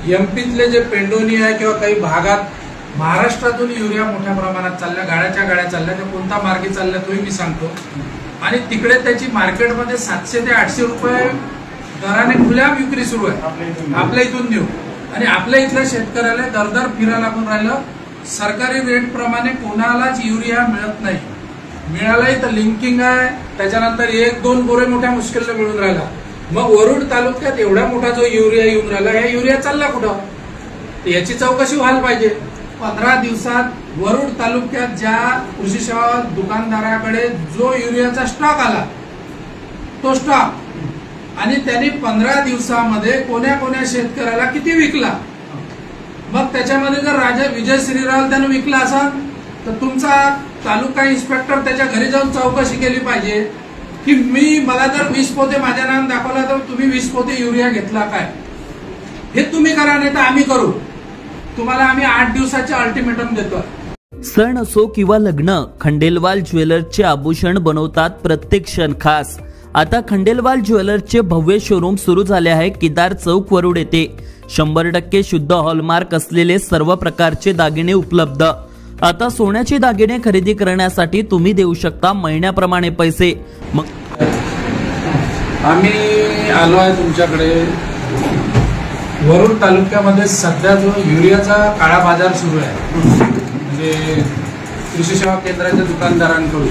एमपीतले जे पेंडोनी आहे किंवा काही भागात महाराष्ट्रातून युरिया मोठ्या प्रमाणात चालल्या, गाड्या चालल्या, त्या कोणता मार्गे चालल्या तोही मी सांगतो। आणि तिकडे त्याची मार्केटमध्ये 700 ते 800 रुपये दराने खुल्या विक्री सुरू आहे आपल्या इथून नेऊ। आणि आपल्या इथल्या शेतकऱ्याला दरदर फिरायला लागून राहिलं। सरकारी रेट प्रमाणे कोणालाच युरिया मिळत नाही, मिळालाही तर लिंकिंग आहे, त्याच्यानंतर 1-2 बोरे मोठ्या मुश्किलने मिळून राहिला। मग वरुड तालुक्यात एवढा मोठा जो युरिया येऊन राहिला, या युरिया चालला कुठं, याची चौकशी व्हायला पाहिजे। 15 दिवसात वरुड तालुक्यात ज्या कृषी सेवा दुकानदाराकडे जो युरियाचा स्टॉक आला तो स्टॉक, आणि त्यांनी 15 दिवसामध्ये कोण्या शेतकऱ्याला किती विकला, मग त्याच्यामध्ये जर राजा विजय श्रीराव त्यानं विकला असेल तर तुमचा तालुका इन्स्पेक्टर त्याच्या घरी जाऊन चौकशी केली पाहिजे की मला जर 20 पोते माझ्या नावाने दाखवला तर तुम्ही 20 पोते युरिया घेतला काय, हे तुम्ही करा, नाही तर आम्ही करू। तुम्हाला आम्ही 8 दिवसाचे अल्टिमेटम देतो। सण असो किंवा लग्न, खंडेलवाल ज्वेलर्सचे आभूषण बनवतात प्रत्येक क्षण खास। आता खंडेलवाल ज्वेलर्सचे भव्य शोरूम सुरू झाले आहे केदार चौक वरुड येथे। 100% शुद्ध हॉलमार्क असलेले सर्व प्रकारचे दागिने उपलब्ध। आता सोन्याचे दागिने खरेदी करण्यासाठी तुम्ही देऊ शकता महिन्याप्रमाणे पैसे। मग आम्ही आलो आहे तुमच्याकडे। वरुड तालुक्यामध्ये सध्या जो युरियाचा काळा बाजार सुरू आहे, म्हणजे कृषी सेवा केंद्राच्या दुकानदारांकडून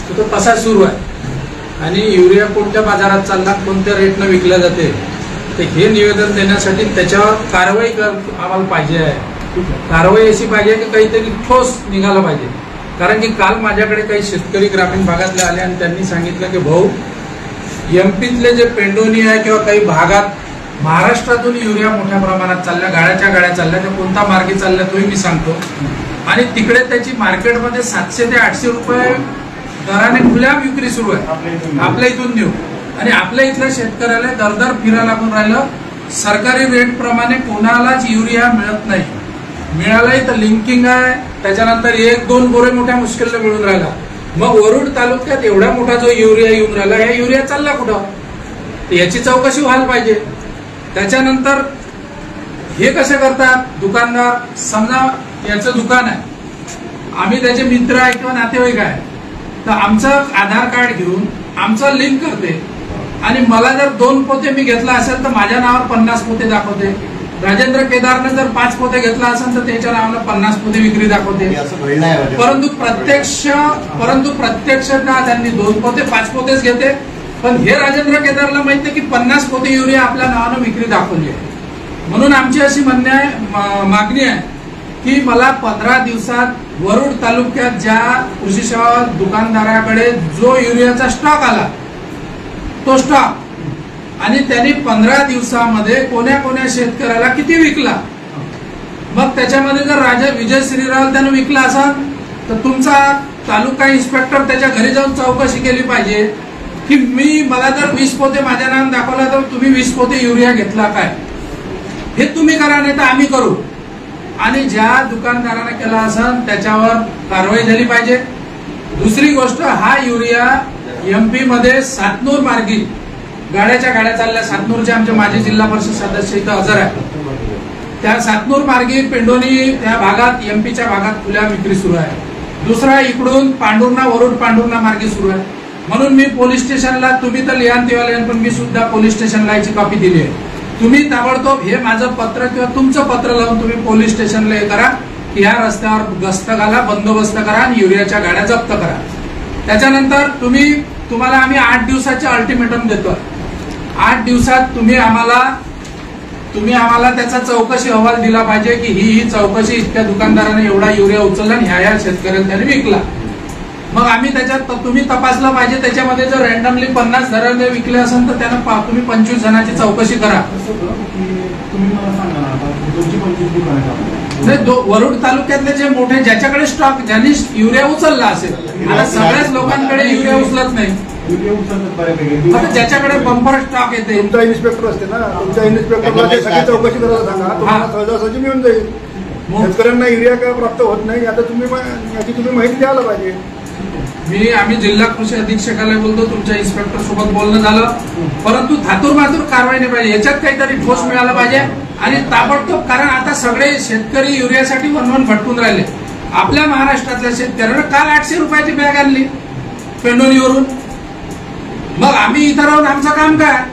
तो तसा सुरू आहे। आणि युरिया कोणत्या बाजारात चालला, कोणत्या रेटनं विकल्या जाते, तर हे निवेदन देण्यासाठी त्याच्यावर कारवाई आम्हाला पाहिजे आहे। कारवाई अशी पाहिजे की काहीतरी ठोस निघाला पाहिजे। कारण की काल माझ्याकडे काही शेतकरी ग्रामीण भागातले आले आणि त्यांनी सांगितलं की भाऊ, एमपीतले जे पेंडोनी आहे किंवा काही भागात महाराष्ट्रातून युरिया मोठ्या प्रमाणात चालल्या, गाड्या चालल्या, त्या कोणता मार्गे चालल्या तोही मी सांगतो। आणि तिकडे त्याची मार्केटमध्ये 700 ते 800 रुपये दराने खुल्या विक्री सुरू आहे आपल्या इथून नेऊ। आणि आपल्या इथल्या शेतकऱ्याला दरदर फिरायला लागून राहिलं। सरकारी रेट प्रमाणे कोणालाच युरिया मिळत नाही, मिळालाही तर लिंकिंग आहे, त्याच्यानंतर 1-2 बोरे मोठ्या मुश्किलने मिळून राहिला। मग वरुड तालुक्यात एवढा मोठा जो युरिया येऊन राहिला, या युरिया चालला कुठं, याची चौकशी व्हायला पाहिजे। त्याच्यानंतर हे कसे करतात दुकानदार, समजा याचं दुकान आहे, आम्ही त्याचे मित्र आहे किंवा नातेवाईक आहे, तर आमचं आधार कार्ड घेऊन आमचं लिंक करते आणि मला जर 2 पोते मी घेतला असेल तर माझ्या नावावर 50 पोते दाखवते। राजेंद्र केदारने जर 5 पोते घेतला असेल तर त्याच्या नावाला 50 पोते विक्री दाखवते। परंतु प्रत्यक्षतः त्यांनी 2 पोते 5 पोतेच घेते। पण हे राजेंद्र केदारला माहिती आहे की 50 पोते युरिया आपल्या नावानं विक्री दाखवली आहे। म्हणून आमची अशी मागणी आहे की मला 15 दिवसात वरुड तालुक्यात ज्या कृषी सेवा दुकानदाराकडे जो युरियाचा स्टॉक आला तो स्टॉक, आणि त्यांनी 15 दिवसामध्ये कोण्या शेतकऱ्याला किती विकला, मग त्याच्यामध्ये जर राजा विजय श्रीराव त्यानं विकला असेल तर तुमचा तालुका इन्स्पेक्टर त्याच्या घरी जाऊन चौकशी केली पाहिजे की मला जर 20 पोते माझ्या नावाने दाखवला तर तुम्ही 20 पोते युरिया घेतला काय, हे तुम्ही करा, नाही तर आम्ही करू। आणि ज्या दुकानदाराने केला असेल त्याच्यावर कारवाई झाली पाहिजे। दुसरी गोष्ट, हा युरिया एमपी मध्ये सातनूर मार्गी गाड्या चालल्या। सातनूरचे आमचे माजी जिल्हा परिषद सदस्य इथं हजर आहे। त्या सातनूर मार्गी पेंडोनी त्या भागात एमपीच्या भागात खुल्या विक्री सुरू आहे। दुसरा इकडून पांडुर्णा, वरुड पांडुर्णा मार्गे सुरू आहे। म्हणून मी पोलीस स्टेशनला, तुम्ही तर लिहान तेव्हा लिहान, पण मी सुद्धा पोलीस स्टेशनला याची कॉपी दिली आहे। तुम्ही ताबडतोब हे माझं पत्र किंवा तुमचं पत्र लावून तुम्ही पोलीस स्टेशनला हे करा की या रस्त्यावर गस्त घाला, बंदोबस्त करा आणि युरियाच्या गाड्या जप्त करा। त्याच्यानंतर तुम्हाला आम्ही 8 दिवसाचे अल्टिमेटम देतो। 8 दिवसात तुम्ही आम्हाला त्याचा चौकशी अहवाल दिला पाहिजे की ही चौकशी, इतक्या दुकानदाराने एवढा युरिया उचलला आणि ह्या शेतकऱ्याला त्याने विकला। मग आम्ही त्याच्यात तुम्ही तपासला पाहिजे। त्याच्यामध्ये जर रँडमली 50 जणांनी विकले असेल तर त्यांना तुम्ही 25 जणांची चौकशी करा। वरुड तालुक्यातले जे मोठे ज्याच्याकडे स्टॉक, ज्यांनी युरिया उचलला असेल, आता सगळ्याच लोकांकडे युरिया उचलत नाही, ज्याच्याकडे बंपर स्टॉक येते, तुमचा इन्स्पेक्टर असते ना, तुमच्या इन्स्पेक्टरला सगळी चौकशी करायला सांगा, तुम्हाला सहजासहजी मिळून जाईल। शेतकऱ्यांना युरिया का प्राप्त होत नाही, आता तुम्ही माहिती द्यायला पाहिजे। आम्ही जिल्हा कृषी अधीक्षकाला बोलतो, तुमच्या इन्स्पेक्टर सोबत बोलणं झालं, परंतु धातूर मातूर कारवाई नाही पाहिजे, याच्यात काहीतरी ठोस मिळाला पाहिजे। आणि ताबडतोब, कारण आता सगळे शेतकरी युरियासाठी वनवन भटकून राहिले. आपल्या महाराष्ट्रातल्या शेतकऱ्यांना काल 800 रुपयाची बॅग आणली पेंडोलीवरून. मग आम्ही इथं राहून आमचं काम काय?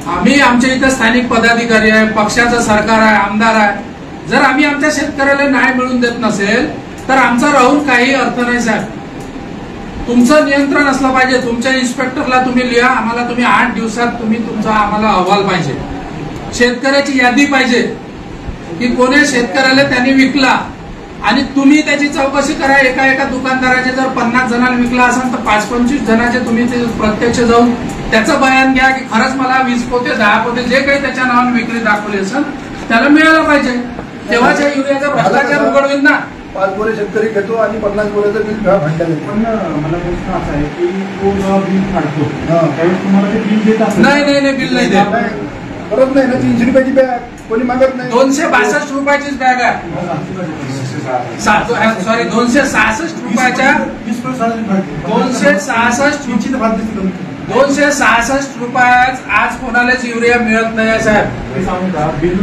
आम्ही आमच्या इथं स्थानिक पदाधिकारी आहे, पक्षाचं सरकार आहे, आमदार आहे. जर आम्ही आमच्या शेतकऱ्याला न्याय मिळवून देत नसेल तर आमचा राहून काही अर्थ नाही साहेब. तुमचं नियंत्रण असलं पाहिजे. तुमच्या इन्स्पेक्टरला तुम्ही लिहा, आम्हाला तुम्ही 8 दिवसात तुम्ही तुमचा आम्हाला अहवाल पाहिजे. शेतकऱ्याची यादी पाहिजे की कोण्या शेतकऱ्याला त्यांनी विकला, आणि तुम्ही त्याची चौकशी करा. एका दुकानदाराचे जर 50 जणांना विकला असेल तर 5-25 जणांचे तुम्ही ते प्रत्यक्ष जाऊन त्याचं बयान घ्या की खरंच मला 20 पोते 10 पोते जे काही त्याच्या नावाने विक्री दाखवली असेल त्याला मिळालं पाहिजे. तेव्हाच या युरियाचा भ्रष्टाचार उघड होईल ना. 5 बोरे शेतकरी घेतो आणि 50 बोऱ्याचं बिल फाडलं. पण मला प्रश्न असा आहे की तो जेव्हा बिल फाडतो त्यावेळेस तुम्हाला ते बिल देत असेल? नाही बिल नाही देत. करत नाही ना. 300 रुपयाची बॅग कोणी मागत नाही. 262 रुपयाचीच बॅग आहे. सॉरी 266 रुपयाच्या 266 रुपयात आज कोणालाच युरिया मिळत नाही साहेब. ते सांगू का, बिल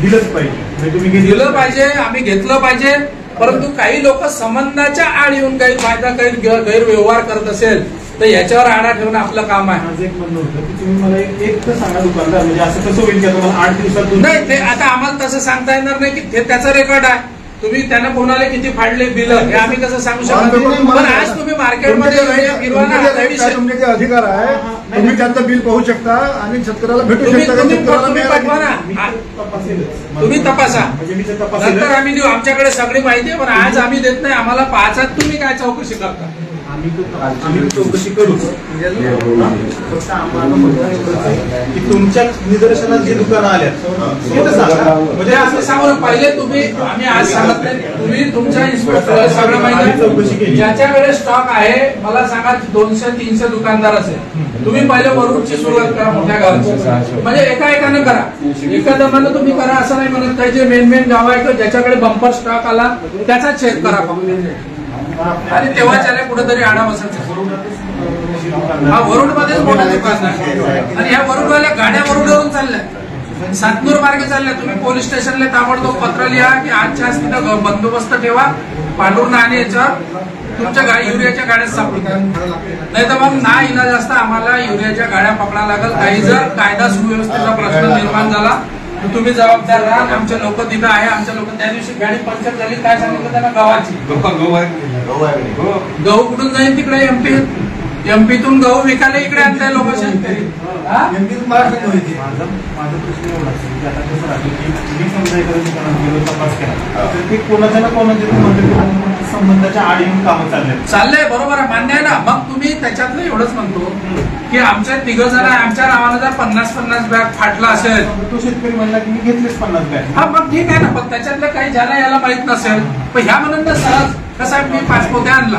दिलंच पाहिजे. तुम्ही दिलं पाहिजे, आम्ही घेतलं पाहिजे. परंतु काही लोक संबंधाच्या आड येऊन गैरव्यवहार करत असेल तर याच्यावर आळा ठेवणं आपलं काम आहे. माझं एक म्हणणं होतं की तुम्ही मला एक तर सांगा दुकानदार, म्हणजे असं कसं होईल की तुम्हाला 8 दिवसात नाही. ते आता आम्हाला तसं सांगता येणार नाही की ते त्याचं रेकॉर्ड आहे. तुम्ही त्यांना कोणाला किती फाडले बिल हे आम्ही कसं सांगू शकतो. पण आज तुम्ही मार्केटमध्ये फिरवा ना. तुमचे जे अधिकार आहे तुम्ही त्यांचं बिल पाहू शकता आणि शेतकऱ्याला भेटू शकता. तुम्ही पाठवा ना, तुम्ही तपासा. नंतर आम्ही देऊ. आमच्याकडे सगळी माहिती आहे, पण आज आम्ही देत नाही. आम्हाला पाहतात तुम्ही काय चौकशी करता. आम्ही चौकशी करू. फक्त आम्हाला की तुमच्या निदर्शनात जे दुकानं आल्यात म्हणजे असं सांगू. पहिले तुम्ही आम्ही आज सांगत नाही. तुम्ही तुमच्या इन्स्पेक्टरला सगळं माहिती चौकशी केली. ज्याच्याकडे स्टॉक आहे मला सांगा 200-300 दुकानदार असेल. तुम्ही पहिले वरूनची सुरुवात करा मोठ्या गावाची. म्हणजे एकानं करा. एकादमानं तुम्ही करा असं नाही म्हणत. काही जे मेन गाव आहे ज्याच्याकडे बंपर स्टॉक आला त्याचा चेक करा आणि तेव्हा त्याला कुठेतरी आडा बसायचं. हा वरुड मध्येच मोठं दुकान आहे आणि ह्या वरुडवाल्या गाड्या वरुडवरून चालल्या, सातनूर मार्गे चालल्या. तुम्ही पोलीस स्टेशनला ताबडतोब पत्र लिहा की आजच्या आज तिथं बंदोबस्त ठेवा. पांडुरणा आणि याच्यावर तुमच्या युरियाच्या गाड्या सापडतात. नाही तर मग ना इलाज असता आम्हाला युरियाच्या गाड्या पकडा लागल. काही जर कायदा सुव्यवस्थेचा प्रश्न निर्माण झाला तर तुम्ही जबाबदार राहा. आमचे लोक तिथं आहे. आमच्या लोक त्या दिवशी गाडी पंक्चर झाली काय सांगितलं त्यांना गव्हाची. गहू कुठून जाईल तिकडे एमपीतून गहू विकायला इकडे आणताय लोक शेतकरी. माझा प्रश्न एवढा असेल की आता कसं राहतो की मी समजा एखाद्या दुकानात गेलो तपास केला तर ते कोणाच्या ना कोणाच्या संबंधाच्या आड येऊन कामं चाललंय. बरोबर आहे, मान्य आहे ना. मग तुम्ही त्याच्यातलं एवढंच म्हणतो की आमच्या 3 जण आमच्या नावानं जर 50-50 बॅग फाटला असेल तो शेतकरी म्हणला की मी घेतलेच 50 बॅग. हा मग ठीक आहे ना. पण त्याच्यातलं काही ज्याला याला माहित नसेल पण ह्या म्हणून सहज कसा मी 5 पोते आणला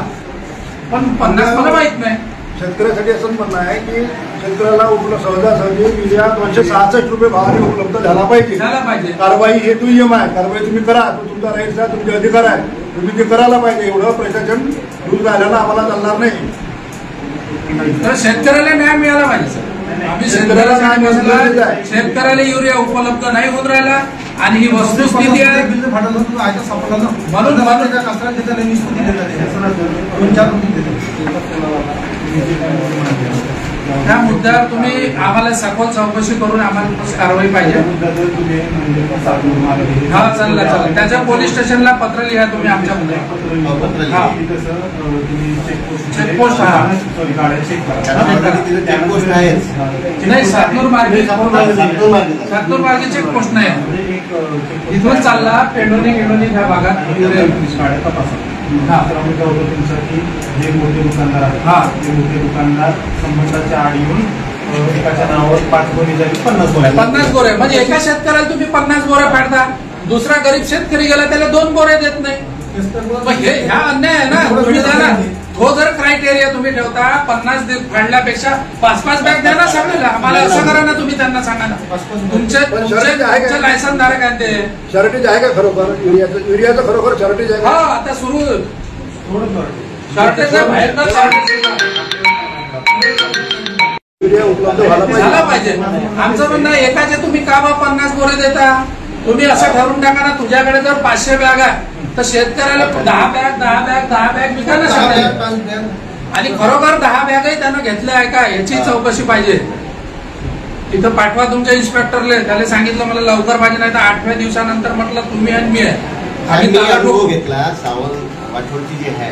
पण 50 मला माहित नाही. शेतकऱ्यासाठी असं म्हणणं आहे की शेतकऱ्याला सहजासहजी युरिया 266 रुपये भावाने उपलब्ध झाला पाहिजे. कारवाई हे दुय्यम आहे. कारवाई तुम्ही करा. तो तुमचा राईट आहे, तुमचे अधिकार आहे. तुम्ही ते करायला पाहिजे. एवढं प्रशासन दूर राहिल्याला आम्हाला चालणार नाही. तर शेतकऱ्याला न्याय मिळाला पाहिजे. आम्ही शेतकऱ्याला युरिया उपलब्ध नाही होऊन राहिला आणि ही वस्तुस्थिती आहे. त्या मुद्द्यावर तुम्ही आम्हाला सखोल चौकशी करून आम्हाला कारवाई पाहिजे. हा चालला. त्याच्या पोलीस स्टेशनला पत्र लिहा तुम्ही आमच्या चेकपोस्ट नाही. सातनूर मार्गे चेकपोस्ट नाही. इथून चालला पेंडोली ह्या भागात तुमचं की जे मोठे दुकानदार आहेत ते मोठे दुकानदार संबंधाच्या आड येऊन एकाच्या नावावर 5 बोरी झाली 50 बोरे. म्हणजे एका शेतकऱ्याला तुम्ही 50 बोऱ्या फाडता. दुसरा गरीब शेतकरी गेला त्याला 2 बोऱ्या देत नाही. हे ह्या अन्याय आहे ना. तुम्ही द्या ना. तो जर क्रायटेरिया तुम्ही ठेवता 50 फाडल्यापेक्षा 5-5 बॅग द्या ना सगळ्याला. आम्हाला असं करा ना. तुम्ही त्यांना सांगा ना. तुमचे लायसन धारक आहे ते. शॉर्टेज आहे का खरोखर युरियाचं खरोखर शॉर्टेज आहे? हा आता सुरू शॉर्टेज आहे. बाहेर युरिया उपलब्ध झाला पाहिजे. आमचं म्हणणं आहे, एकाचे तुम्ही का बा 50 बोरे देता? तुम्ही असं ठरवून टाका ना, तुझ्याकडे जर 500 बॅग आहे तर शेतकऱ्याला 10 बॅग विका ना शकते. आणि खरोखर 10 बॅगही त्यानं घेतल्या आहे का याची चौकशी पाहिजे. तिथं पाठवा तुमच्या इन्स्पेक्टरले, त्याला सांगितलं मला लवकर पाहिजे, नाही तर 8व्या दिवसानंतर म्हटलं तुम्ही आणि मी आहे. मी अनुभव घेतला. सावंत वाठोडची जी आहे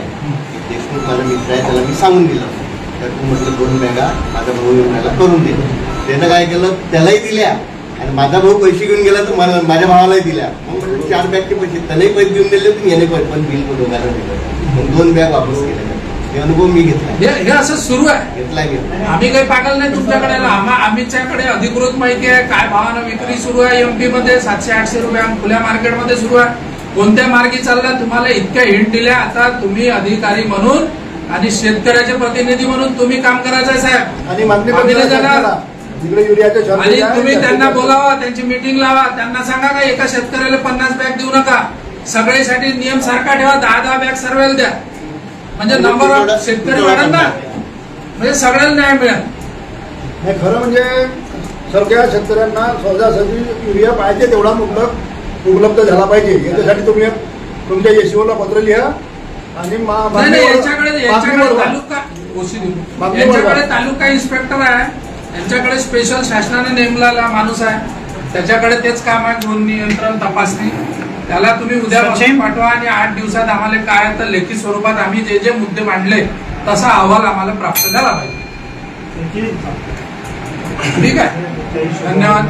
देशमुख माझा मित्र आहे, त्याला मी सांगून दिलं तर तू म्हटलं 2 बॅगा माझा भाऊ येऊन करून दे. त्यानं काय केलं, त्यालाही दिल्या आणि माझा भाऊ पैसे घेऊन गेला तर माझ्या भावालाही दिल्या. मग म्हटलं 4 बॅगचे पैसे त्यालाही पैसे देऊन दिले, तुम्ही याने पण बिल दोघांना दिलं. मग 2 बॅग वापस केल्या. हे अनुभव मी घेतला. हे असं सुरू आहे. घेतलाय. आम्ही काही पागल नाही तुमच्याकडे. आमच्याकडे अधिकृत माहिती आहे काय भावानं विक्री सुरू आहे. एमपी मध्ये 700-800 रुपये खुल्या मार्केटमध्ये सुरू आहे. कोणत्या मार्गी चालला तुम्हाला इतक्या हिंट दिल्या. आता तुम्ही अधिकारी म्हणून आणि शेतकऱ्याचे प्रतिनिधी म्हणून तुम्ही काम करायचं आहे साहेब. आणि मागणी आणि तुम्ही त्यांना बोलावा, त्यांची मीटिंग लावा, त्यांना सांगा का एका शेतकऱ्याला 50 बॅग देऊ नका, सगळ्यासाठी नियम सारखा ठेवा, 10 बॅग सर्वेला द्या. म्हणजे नंबर ऑफ शेतकरी वाढेल ना, म्हणजे सगळ्याला न्याय मिळेल. नाही खरं म्हणजे सगळ्या शेतकऱ्यांना सहजासहजी युरिया पाहिजे तेवढा उपलब्ध झाला पाहिजे. याच्यासाठी तुम्ही तुमच्या यशवरला पत्र लिहा आणि यांच्याकडे तालुका इन्स्पेक्टर आहे, यांच्याकडे स्पेशल शासनाने नेमलेला माणूस आहे, त्याच्याकडे तेच काम आहे गुण नियंत्रण तपासणी. त्याला तुम्ही उद्या पाठवा आणि 8 दिवसात आम्हाला काय तर लेखी स्वरूपात आम्ही जे मुद्दे मांडले तसा अहवाल आम्हाला प्राप्त झाला पाहिजे. ठीक आहे, धन्यवाद.